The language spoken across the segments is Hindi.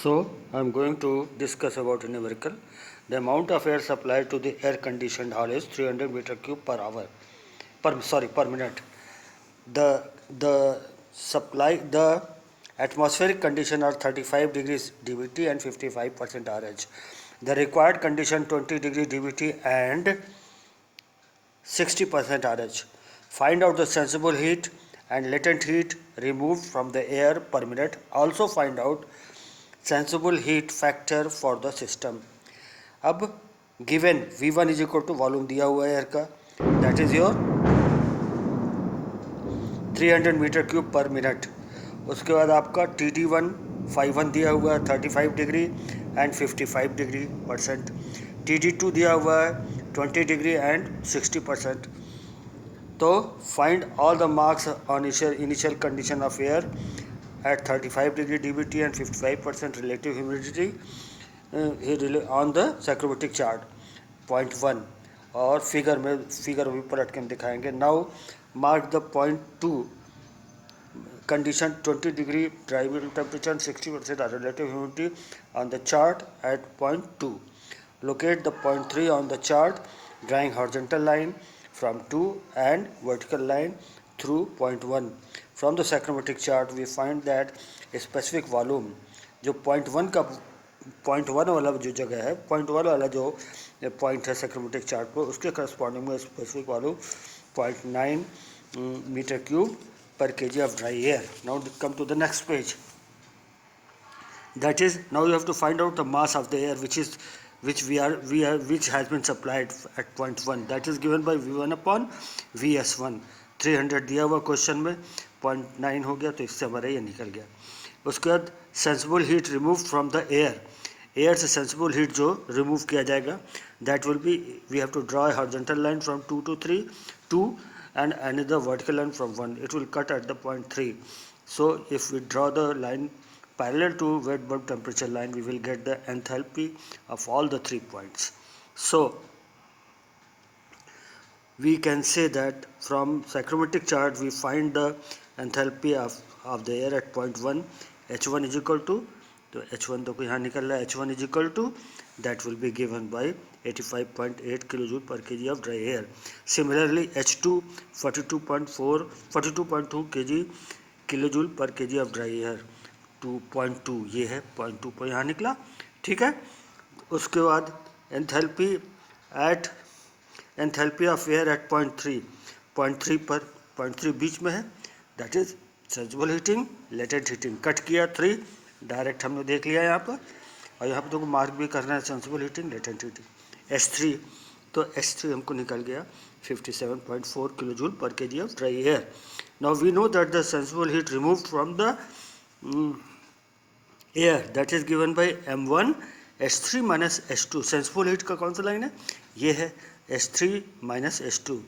So, I am going to discuss about a numerical. The amount of air supplied to the air conditioned hall is 300 meter cube per hour. Per minute. The atmospheric condition are 35 degrees dBT and 55% RH. The required condition 20 degree dBT and 60% RH. Find out the sensible heat and latent heat removed from the air per minute. Also find out sensible heat factor for the system. अब given V1 is equal to volume दिया हुआ है एयर का, that is your 300 meter cube per minute. उसके बाद आपका TD1 5 दिया हुआ है 35 degree and 55 degree percent. TD2 दिया हुआ है 20 डिग्री एंड 60%. तो find all the marks on initial condition of air at 35 degree dBT and 55% relative humidity on the psychrometric chart. Point 1 और फिगर भी पलट के हम दिखाएंगे. Now mark the point 2 condition 20 degree dry temperature and 60% relative humidity on the chart at point 2. Locate the point 3 on the chart, drawing horizontal line from 2 and vertical line through point 1. From the psychrometric chart we find that a specific volume जो point 1 वाला जो जगह है, point 1 वाला जो point है psychrometric chart पर, उसके corresponding में specific volume 0.9 meter cube per kg of dry air. Now come to the next page. That is, now you have to find out the mass of the air which has been supplied at point 1. That is given by V1 upon VS1. 300 दिया हुआ क्वेश्चन में, 0.9 हो गया तो इससे हमारा ये निकल गया. उसके बाद sensible heat remove from the air से सेंसिबल हीट जो रिमूव किया जाएगा, that will be we have to draw horizontal line from 2 to 3 2 and another vertical line from 1. It will cut at the point 3. So if we draw the line parallel to wet bulb temperature line, we will get the enthalpy of all the 3 points. So we can say that from psychrometric chart we find the enthalpy of the air at point 1. H1 is equal to, तो H1 तो यहाँ निकल रहा है, H1 is equal to that will be given by 85.8 kilojoule per kg of dry air. Similarly H2 42.2 kilojoule per kg of dry air. 2.2 ये है, 0.2 पर यहाँ निकला, ठीक है. उसके बाद enthalpy of air at point 3 बीच में है, that is sensible heating, latent heating. Cut किया 3 डायरेक्ट हमने देख लिया यहाँ पर, और यहाँ पर तो मार्क भी करना है sensible heating, latent heating. S3 तो S3 हमको निकल गया 57.4 kilojoule per KG of dry air. Now we know that the sensible heat remove from the air that is given by M1 S3 minus S2. Sensible heat का कौन सा लाइन है, ये है S3 माइनस S2.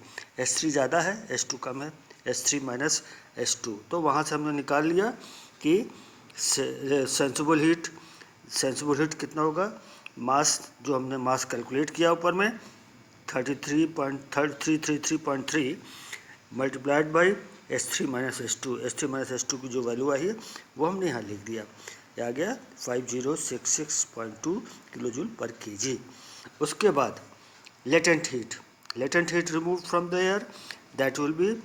S3 ज़्यादा है, S2 कम है, S3 माइनस S2. तो वहाँ से हमने निकाल लिया कि सेंसिबल हीट कितना होगा. मास जो हमने मास कैलकुलेट किया ऊपर में 33.3 multiplied by S3 minus S2 की जो वैल्यू आई है वो हमने यहाँ लिख दिया, आ गया 5066.2 किलोजूल पर केजी. उसके बाद latent heat removed from the air, that will be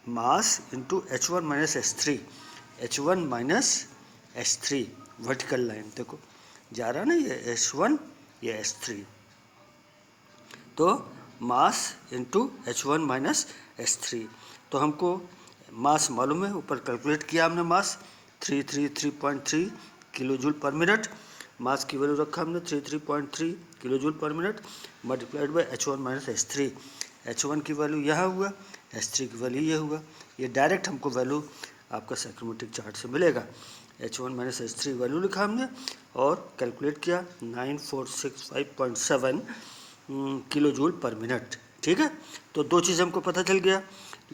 mass into H1 minus S3 vertical line. देखो जा रहा ना, ये H1 ये S3, तो mass into H1 minus S3. तो हमको मास मालूम है, ऊपर कैलकुलेट किया हमने मास 333.3 किलोजूल पर मिनट. मास की वैल्यू रखा हमने 33.3 किलोजूल पर minute multiplied by H1 minus S3. H1 की वैल्यू यहाँ हुआ, S3 की वैल्यू ये हुआ. ये डायरेक्ट हमको वैल्यू आपका साइक्रोमेट्रिक चार्ट से मिलेगा. H1 माइनस S3 वैल्यू लिखा हमने और कैलकुलेट किया 9465.7 किलोजूल पर मिनट, ठीक है. तो दो चीज़ हमको पता चल गया,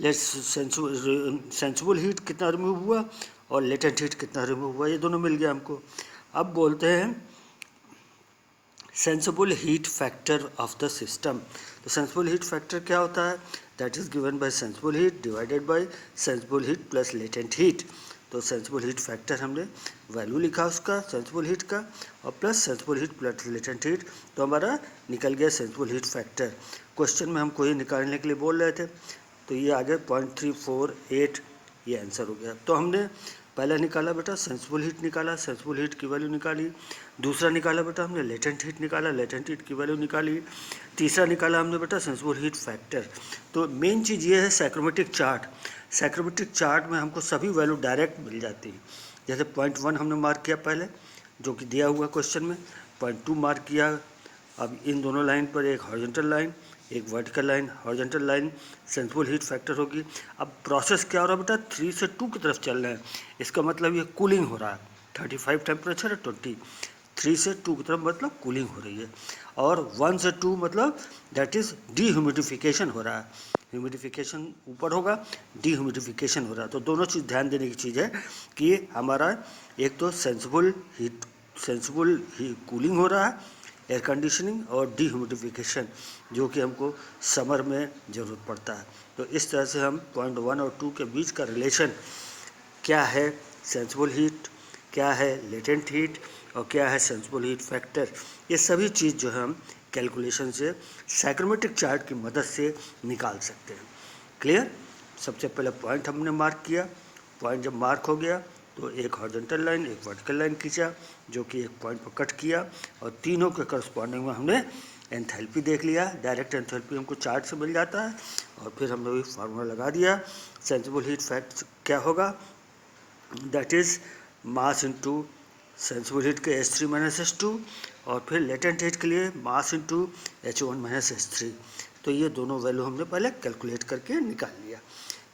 सेंसिबल हीट कितना रिमूव हुआ और लेटेंट हीट कितना रिमूव हुआ, ये दोनों मिल गया हमको. अब बोलते हैं sensible heat factor of the system. तो सेंसिबल हीट फैक्टर क्या होता है, that is given bye sensible heat divided by sensible heat plus latent heat. तो सेंसिबल हीट फैक्टर हमने वैल्यू लिखा उसका सेंसिबल हीट का, और plus sensible heat plus latent heat, तो हमारा निकल गया सेंसिबल हीट फैक्टर। क्वेश्चन में हमको ये निकालने के लिए बोल रहे थे, तो ये आ गया 0.348, ये आंसर हो गया। तो हमने पहला निकाला बेटा सेंसिबल हीट निकाला, सेंसिबल हीट की वैल्यू निकाली। दूसरा निकाला बेटा हमने लेटेंट हीट निकाला, लेटेंट हीट की वैल्यू निकाली। तीसरा निकाला हमने बेटा सेंसिबल हीट फैक्टर। तो मेन चीज़ ये है साइक्रोमेट्रिक चार्ट। साइक्रोमेट्रिक चार्ट में हमको सभी वैल्यू डायरेक्ट मिल जाती है। जैसे 0.1 हमने मार्क किया पहले, जो कि दिया हुआ क्वेश्चन में, 0.2 मार्क किया। अब इन दोनों लाइन पर एक हॉरिजॉन्टल लाइन, एक vertical line, horizontal line sensible heat factor होगी। अब प्रोसेस क्या हो रहा है बेटा, 3 से 2 की तरफ चल रहा है, इसका मतलब ये कूलिंग हो रहा है। 35 टेम्परेचर है, 20, 3 से 2 की तरफ मतलब कूलिंग हो रही है, और 1 से 2 मतलब दैट इज डीह्यूमिडिफिकेशन हो रहा है। ह्यूमिडिफिकेशन ऊपर होगा, डीह्यूमिडिफिकेशन हो रहा है। तो दोनों चीज़ ध्यान देने की चीज़ है कि हमारा एक तो सेंसिबल कूलिंग हो रहा है, एयर कंडीशनिंग, और डीह्यूमिडिफिकेशन, जो कि हमको समर में ज़रूरत पड़ता है। तो इस तरह से हम 0.1 और 2 के बीच का रिलेशन क्या है, सेंसिबल हीट क्या है, लेटेंट हीट, और क्या है सेंसिबल हीट फैक्टर, ये सभी चीज़ जो है हम कैलकुलेशन से साइक्रोमेट्रिक चार्ट की मदद से निकाल सकते हैं। क्लियर? सबसे पहले पॉइंट हमने मार्क किया, पॉइंट जब मार्क हो गया तो एक हॉरिजॉन्टल लाइन, एक वर्टिकल लाइन खींचा, जो कि एक पॉइंट पर कट किया, और तीनों के करस्पॉन्डिंग में हमने एंथैल्पी देख लिया। डायरेक्ट एंथैल्पी हमको चार्ट से मिल जाता है, और फिर हमने वही फार्मूला लगा दिया। सेंसिबल हीट फैक्ट क्या होगा, that is mass into sensible heat के H3 माइनस H2, और फिर लेटेंट हीट के लिए mass into H1 minus H3। तो ये दोनों वैल्यू हमने पहले कैलकुलेट करके निकाल लिया।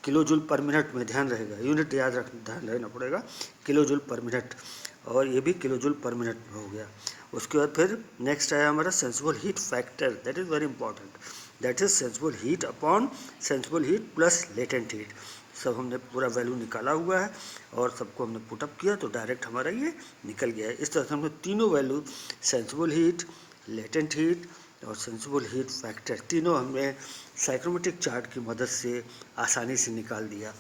किलो जूल पर मिनट में ध्यान रहेगा, यूनिट ध्यान रहना पड़ेगा, किलो जूल पर मिनट, और ये भी किलो जूल पर मिनट में हो गया। उसके बाद फिर नेक्स्ट आया हमारा sensible heat factor, that is very important, that is sensible heat upon sensible heat plus latent heat. सब हमने पूरा वैल्यू निकाला हुआ है, और सबको हमने पुटअप किया, तो डायरेक्ट हमारा ये निकल गया है। इस तरह से हमने तीनों value sensible heat, latent heat और सेंसिबल हीट फैक्टर, तीनों हमने साइक्रोमेट्रिक चार्ट की मदद से आसानी से निकाल दिया।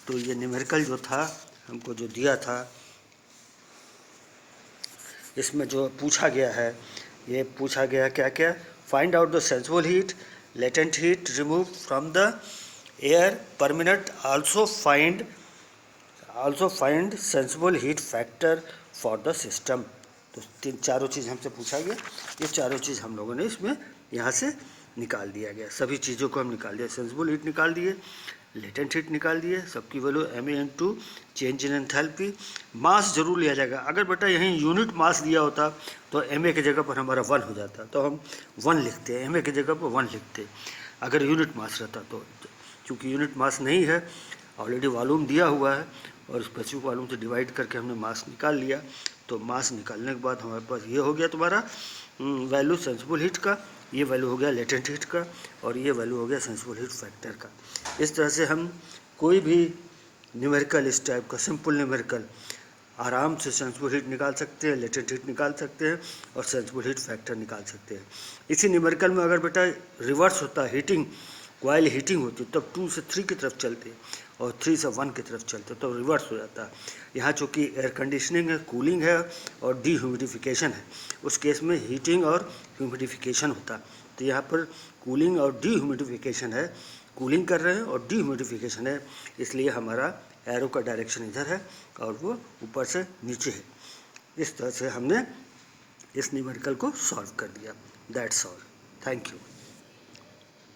तो ये न्यूमेरिकल जो था हमको जो दिया था, इसमें जो पूछा गया है, ये पूछा गया क्या क्या, find out the sensible heat, latent heat remove from the air पर minute, also find sensible heat factor for the system. तो तीन चारों चीज़ हमसे पूछा गया, ये चारों चीज़ हम लोगों ने इसमें यहाँ से निकाल दिया गया। सभी चीज़ों को हम निकाल दिया, सेंसिबल हीट निकाल दिए, लेटेंट हीट निकाल दिए, सबकी value MA into change in enthalpy. Mass जरूर लिया जाएगा, अगर बेटा यहीं यूनिट मास दिया होता तो MA की जगह पर हमारा 1 हो जाता, तो हम 1 लिखते हैं, MA की जगह पर 1 लिखते अगर यूनिट मास रहता तो। चूँकि यूनिट मास नहीं है, ऑलरेडी वॉल्यूम दिया हुआ है, और स्पेसिफिक वॉल्यूम से डिवाइड करके हमने मास निकाल लिया। तो मास निकालने के बाद हमारे पास ये हो गया तुम्हारा वैल्यू सेंसिबल हीट का, ये वैल्यू हो गया लेटेंट हीट का, और ये वैल्यू हो गया सेंसिबल हीट फैक्टर का। इस तरह से हम कोई भी न्यूमेरिकल इस टाइप का सिंपल न्यूमेरिकल आराम से सेंसिबल हीट निकाल सकते हैं, लेटेंट हीट निकाल सकते हैं, और सेंसिबल हीट फैक्टर निकाल सकते हैं। इसी न्यूमेरिकल में अगर बेटा रिवर्स होता, हीटिंग कॉइल हीटिंग होती, तब 2 से 3 की तरफ चलते, और 3 से 1 की तरफ चलते, तो रिवर्स हो जाता है। यहाँ चूँकि एयर कंडीशनिंग है, कूलिंग है, और डीह्यूमिडिफिकेशन है, उस केस में हीटिंग और ह्यूमिडिफिकेशन होता। तो यहाँ पर कूलिंग और डीह्यूमिडिफिकेशन है, कूलिंग कर रहे हैं और डीह्यूमिडिफिकेशन है, इसलिए हमारा एरो का डायरेक्शन इधर है और वो ऊपर से नीचे है। इस तरह से हमने इस न्यूमेरिकल को सॉल्व कर दिया। That's all, thank you.